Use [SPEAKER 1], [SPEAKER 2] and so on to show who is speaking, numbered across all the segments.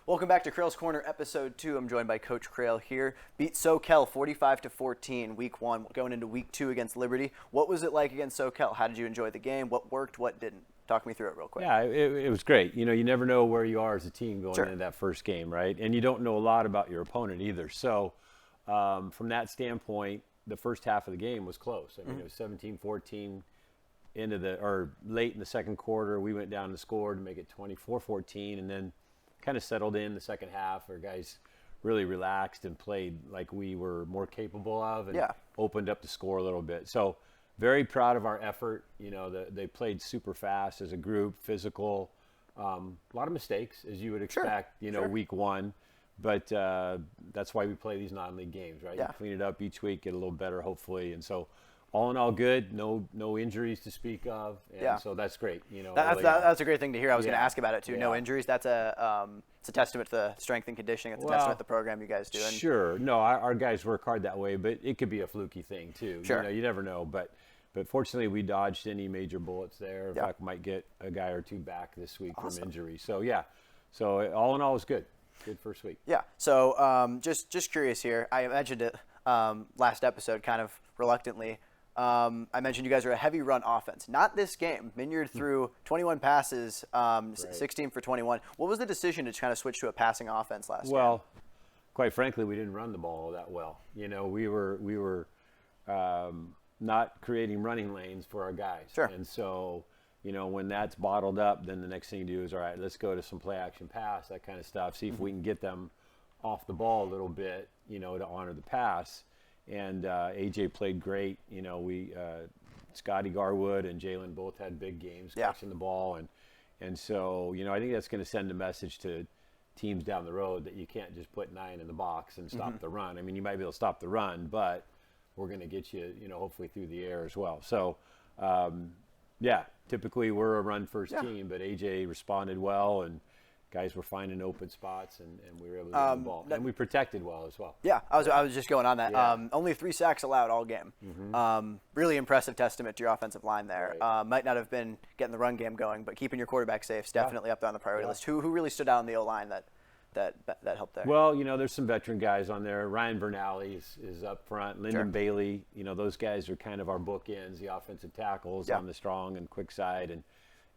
[SPEAKER 1] Welcome back to Krail's Corner, Episode 2. I'm joined by Coach Krail here. Beat SoCal 45-14, Week 1, going into Week 2 against Liberty. What was it like against SoCal? How did you enjoy the game? What worked? What didn't? Talk me through it real quick.
[SPEAKER 2] Yeah, it was great. You know, you never know where you are as a team going
[SPEAKER 1] Sure.
[SPEAKER 2] into that first game, right? And you don't know a lot about your opponent either. So from that standpoint, the first half of the game was close. I mean, it was 17-14 late in the second quarter. We went down to score to make it 24-14, and then kind of settled in the second half. Our guys really relaxed and played like we were more capable of, and opened up the score a little bit. So very proud of our effort. You know, they played super fast as a group, physical. A lot of mistakes, as you would expect, Week 1. But that's why we play these non-league games, right?
[SPEAKER 1] Yeah.
[SPEAKER 2] You clean it up each week, get a little better, hopefully. And so all in all, good. No injuries to speak of. And so that's great. You know,
[SPEAKER 1] that's a great thing to hear. I was going to ask about it, too.
[SPEAKER 2] Yeah.
[SPEAKER 1] No injuries. That's it's a testament to the strength and conditioning. It's a testament to the program you guys do. And
[SPEAKER 2] sure. No, our guys work hard that way, but it could be a fluky thing, too.
[SPEAKER 1] Sure.
[SPEAKER 2] You know, you never know. But fortunately, we dodged any major bullets there. In fact, might get a guy or two back this week from injury. So, So all in all, it was good. Good first week.
[SPEAKER 1] Yeah. So just curious here. I mentioned it last episode kind of reluctantly. I mentioned you guys are a heavy run offense. Not this game. Minyard threw 21 passes, 16 for 21. What was the decision to kind of switch to a passing offense last game?
[SPEAKER 2] Well, quite frankly, we didn't run the ball that well. You know, we were not creating running lanes for our guys.
[SPEAKER 1] Sure.
[SPEAKER 2] And so, you know, when that's bottled up, then the next thing you do is, all right, let's go to some play action pass, that kind of stuff. See if we can get them off the ball a little bit, you know, to honor the pass. And AJ played great. You know, Scotty Garwood and Jalen both had big games catching the ball. And so, you know, I think that's going to send a message to teams down the road that you can't just put 9 in the box and stop the run. I mean, you might be able to stop the run, but we're going to get you, you know, hopefully through the air as well. So, typically we're a run-first team, but AJ responded well, and guys were finding open spots, and we were able to get the ball. And we protected well as well.
[SPEAKER 1] Yeah, I was just going on that.
[SPEAKER 2] Yeah.
[SPEAKER 1] Only 3 sacks allowed all game. Really impressive testament to your offensive line there.
[SPEAKER 2] Right.
[SPEAKER 1] Might not have been getting the run game going, but keeping your quarterback safe is definitely up there on the priority list. Who really stood out on the O-line that helped there?
[SPEAKER 2] Well, you know, there's some veteran guys on there. Ryan Bernali is up front. Lyndon Bailey, you know, those guys are kind of our bookends, the offensive tackles on the strong and quick side,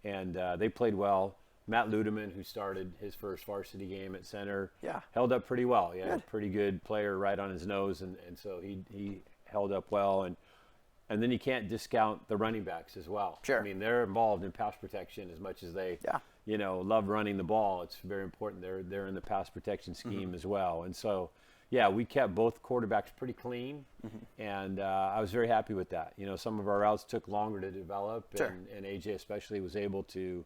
[SPEAKER 2] and they played well. Matt Ludeman, who started his first varsity game at center, held up pretty well. Yeah, a pretty good player right on his nose, and so he held up well. And then you can't discount the running backs as well.
[SPEAKER 1] Sure.
[SPEAKER 2] I mean, they're involved in pass protection as much as they, you know, love running the ball. It's very important. They're in the pass protection scheme as well. And so, we kept both quarterbacks pretty clean, and I was very happy with that. You know, some of our routes took longer to develop, and AJ especially was able to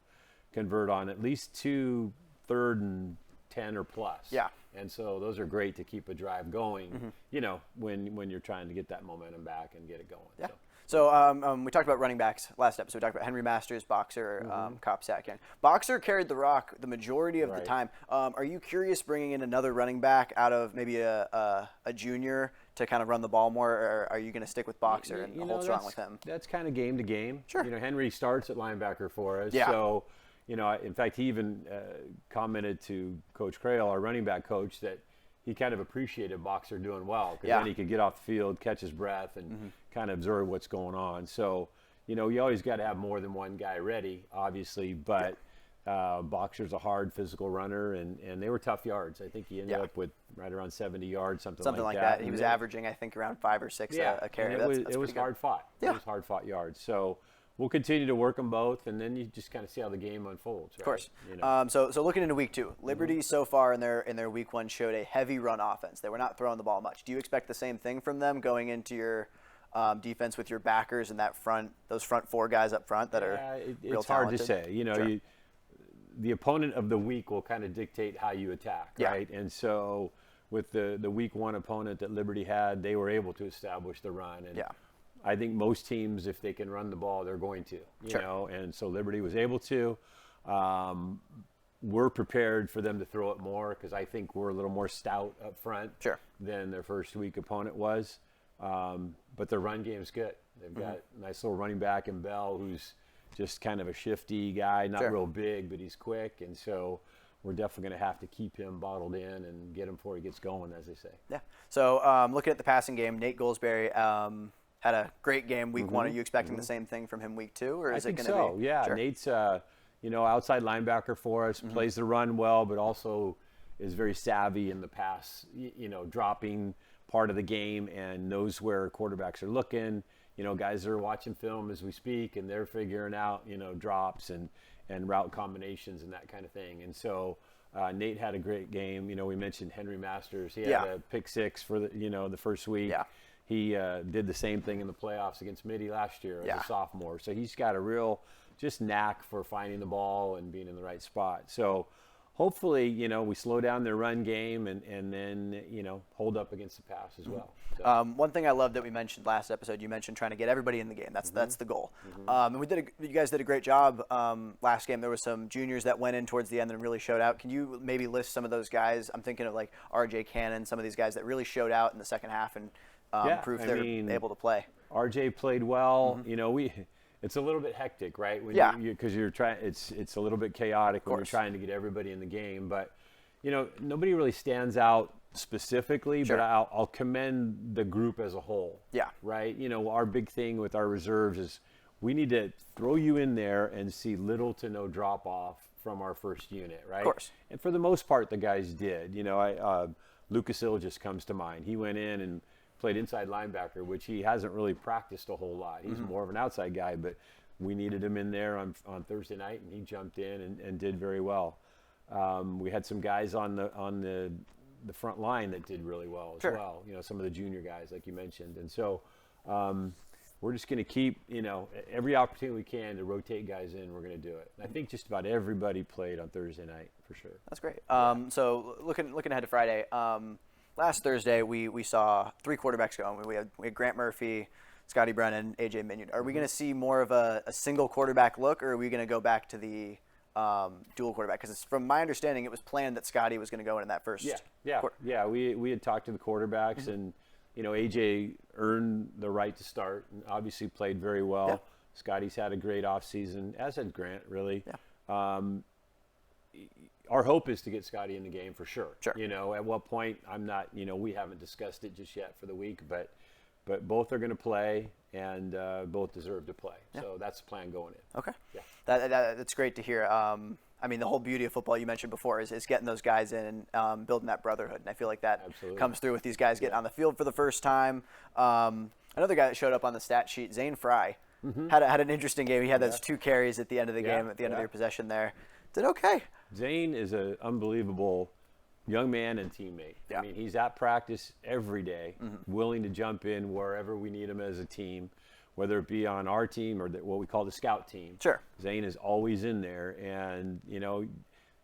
[SPEAKER 2] convert on at least 2 3rd and 10 or plus.
[SPEAKER 1] Yeah.
[SPEAKER 2] And so those are great to keep a drive going, you know, when you're trying to get that momentum back and get it going.
[SPEAKER 1] Yeah. So we talked about running backs last episode. We talked about Henry Masters, Boxer, Kcat. Boxer carried the rock the majority of the time. Are you curious bringing in another running back out of maybe a junior to kind of run the ball more, or are you going to stick with Boxer and hold strong with him?
[SPEAKER 2] That's kind of game to game.
[SPEAKER 1] Sure.
[SPEAKER 2] You know, Henry starts at linebacker for us.
[SPEAKER 1] Yeah.
[SPEAKER 2] So, you know, in fact, he even commented to Coach Krail, our running back coach, that he kind of appreciated Boxer doing well, because then he could get off the field, catch his breath, and kind of observe what's going on. So, you know, you always got to have more than one guy ready, obviously, but Boxer's a hard physical runner, and they were tough yards. I think he ended up with right around 70 yards, something like that.
[SPEAKER 1] He was averaging, I think, around 5 or 6 a carry.
[SPEAKER 2] It was hard fought.
[SPEAKER 1] Yeah.
[SPEAKER 2] It was hard fought yards. So we'll continue to work them both, and then you just kind of see how the game unfolds. Right?
[SPEAKER 1] Of course.
[SPEAKER 2] You know?
[SPEAKER 1] So looking into Week 2, Liberty so far in their Week 1 showed a heavy run offense. They were not throwing the ball much. Do you expect the same thing from them going into your defense with your backers and those front 4 guys up front that are real
[SPEAKER 2] it's hard
[SPEAKER 1] talented?
[SPEAKER 2] to say. You know, the opponent of the week will kind of dictate how you attack, right? And so with the Week 1 opponent that Liberty had, they were able to establish the run. And I think most teams, if they can run the ball, they're going to, you know, and so Liberty was able to. We're prepared for them to throw it more, because I think we're a little more stout up front than their first week opponent was. But their run game is good. They've got a nice little running back in Bell, who's just kind of a shifty guy, not real big, but he's quick. And so we're definitely going to have to keep him bottled in and get him before he gets going, as they say.
[SPEAKER 1] Yeah. So looking at the passing game, Nate Goldsberry had a great game week 1. Are you expecting the same thing from him week 2, or is
[SPEAKER 2] I
[SPEAKER 1] it
[SPEAKER 2] think
[SPEAKER 1] going to
[SPEAKER 2] so.
[SPEAKER 1] be?
[SPEAKER 2] Yeah,
[SPEAKER 1] Sure.
[SPEAKER 2] Nate's outside linebacker for us, plays the run well, but also is very savvy in the pass, dropping part of the game and knows where quarterbacks are looking. Guys are watching film as we speak, and they're figuring out, drops and route combinations and that kind of thing. And so Nate had a great game. We mentioned Henry Masters. He had a pick 6 for the first week.
[SPEAKER 1] Yeah.
[SPEAKER 2] He did the same thing in the playoffs against Mitty last year as a sophomore. So he's got a real just knack for finding the ball and being in the right spot. So hopefully, we slow down their run game and then, hold up against the pass as well. So.
[SPEAKER 1] One thing I love that we mentioned last episode, you mentioned trying to get everybody in the game. That's the goal. And you guys did a great job last game. There was some juniors that went in towards the end and really showed out. Can you maybe list some of those guys? I'm thinking of like RJ Cannon, some of these guys that really showed out in the second half and proved they're able to play.
[SPEAKER 2] RJ played well. It's a little bit hectic, right? Because you're trying. It's a little bit chaotic when you're trying to get everybody in the game. But nobody really stands out specifically.
[SPEAKER 1] Sure.
[SPEAKER 2] But I'll commend the group as a whole.
[SPEAKER 1] Yeah.
[SPEAKER 2] Right. Our big thing with our reserves is we need to throw you in there and see little to no drop off from our first unit, right?
[SPEAKER 1] Of course.
[SPEAKER 2] And for the most part, the guys did. Lucas Hill just comes to mind. He went in and played inside linebacker, which he hasn't really practiced a whole lot. He's more of an outside guy, but we needed him in there on Thursday night, and he jumped in and did very well. We had some guys on the front line that did really well as well. Some of the junior guys, like you mentioned. And so we're just going to keep, every opportunity we can to rotate guys in, we're going to do it. And I think just about everybody played on Thursday night for sure.
[SPEAKER 1] That's great. So looking ahead to Friday, last Thursday, we saw 3 quarterbacks go. We had Grant Murphy, Scotty Brennan, A.J. Minion. Are we going to see more of a single quarterback look, or are we going to go back to the dual quarterback? Because from my understanding, it was planned that Scotty was going to go in that first quarter.
[SPEAKER 2] Yeah, we had talked to the quarterbacks, and, A.J. earned the right to start and obviously played very well.
[SPEAKER 1] Yeah.
[SPEAKER 2] Scotty's had a great offseason, as had Grant, really.
[SPEAKER 1] Yeah.
[SPEAKER 2] Our hope is to get Scotty in the game for sure.
[SPEAKER 1] Sure.
[SPEAKER 2] At what point, I'm not, we haven't discussed it just yet for the week, but both are going to play and both deserve to play. Yeah. So that's the plan going in.
[SPEAKER 1] Okay.
[SPEAKER 2] Yeah.
[SPEAKER 1] That's great to hear. The whole beauty of football you mentioned before is getting those guys in and building that brotherhood. And I feel like that
[SPEAKER 2] Absolutely.
[SPEAKER 1] comes through with these guys getting on the field for the first time. Another guy that showed up on the stat sheet, Zane Fry, had an interesting game. He had those 2 carries at the end of the game, at the end of their possession there. Did okay.
[SPEAKER 2] Zane is an unbelievable young man and teammate.
[SPEAKER 1] Yeah.
[SPEAKER 2] He's at practice every day, willing to jump in wherever we need him as a team, whether it be on our team or what we call the scout team.
[SPEAKER 1] Sure.
[SPEAKER 2] Zane is always in there, and,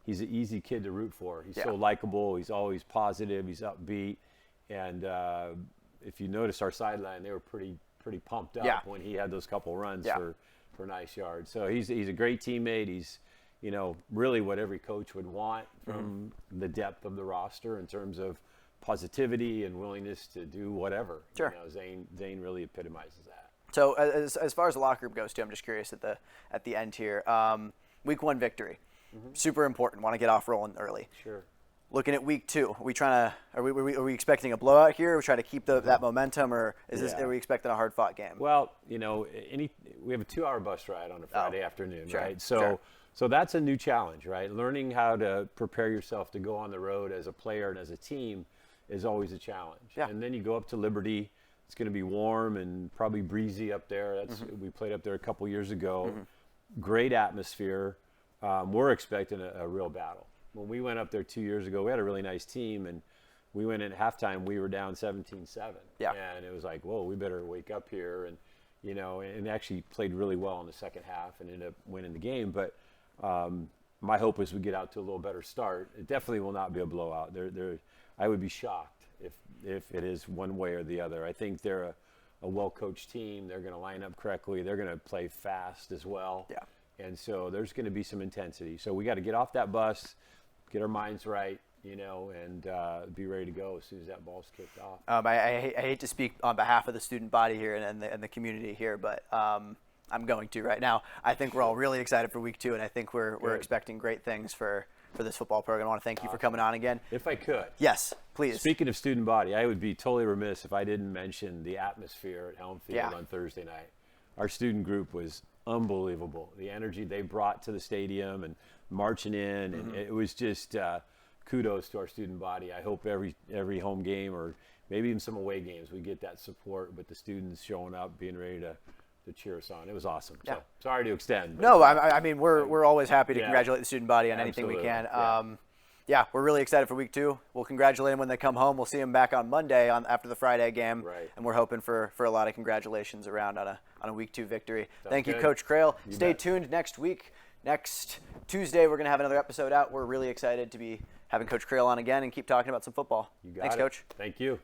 [SPEAKER 2] he's an easy kid to root for. He's so likable. He's always positive. He's upbeat. And if you notice our sideline, they were pretty pumped up when he had those couple runs for nice yards. So he's a great teammate. He's really what every coach would want from the depth of the roster in terms of positivity and willingness to do whatever.
[SPEAKER 1] Sure.
[SPEAKER 2] Zane really epitomizes that.
[SPEAKER 1] So as far as the locker room goes, too, I'm just curious at the end here. Week 1 victory, super important. Want to get off rolling early.
[SPEAKER 2] Sure.
[SPEAKER 1] Looking at week 2, are we expecting a blowout here? Are we trying to keep that momentum, or are we expecting a hard-fought game?
[SPEAKER 2] Well, we have a 2-hour bus ride on a Friday afternoon,
[SPEAKER 1] sure,
[SPEAKER 2] right?
[SPEAKER 1] So
[SPEAKER 2] that's a new challenge, right? Learning how to prepare yourself to go on the road as a player and as a team is always a challenge.
[SPEAKER 1] Yeah.
[SPEAKER 2] And then you go up to Liberty. It's going to be warm and probably breezy up there. We played up there a couple years ago. Great atmosphere. We're expecting a real battle. When we went up there 2 years ago, we had a really nice team, and we went in at halftime. We were down 17-7.
[SPEAKER 1] Yeah.
[SPEAKER 2] And it was like, whoa, we better wake up here. And and actually played really well in the second half and ended up winning the game. But my hope is we get out to a little better start. It definitely will not be a blowout. I would be shocked if it is one way or the other. I think they're a well-coached team. They're going to line up correctly. They're going to play fast as well.
[SPEAKER 1] Yeah.
[SPEAKER 2] And so there's going to be some intensity. So we got to get off that bus, get our minds right, and be ready to go as soon as that ball's kicked off.
[SPEAKER 1] I hate to speak on behalf of the student body here and the community here, but I'm going to right now. I think we're all really excited for week 2, and I think we're expecting great things for for this football program. I want to thank you for coming on again.
[SPEAKER 2] If I could.
[SPEAKER 1] Yes, please.
[SPEAKER 2] Speaking of student body, I would be totally remiss if I didn't mention the atmosphere at Helm Field on Thursday night. Our student group was unbelievable. The energy they brought to the stadium and marching in, and it was just kudos to our student body. I hope every home game or maybe even some away games we get that support with the students showing up, being ready to cheer us on. It was awesome.
[SPEAKER 1] Yeah.
[SPEAKER 2] So sorry to extend.
[SPEAKER 1] No, I mean we're always happy to congratulate the student body on anything we
[SPEAKER 2] Absolutely.
[SPEAKER 1] can. Yeah, we're really excited for week 2. We'll congratulate them when they come home. We'll see them back on Monday after the Friday game, and we're hoping for a lot of congratulations around on a week 2 victory. Thank you, Coach Krail. Stay tuned next week. Next Tuesday, we're going to have another episode out. We're really excited to be having Coach Krail on again and keep talking about some football.
[SPEAKER 2] You got
[SPEAKER 1] Thanks,
[SPEAKER 2] it.
[SPEAKER 1] Coach.
[SPEAKER 2] Thank you.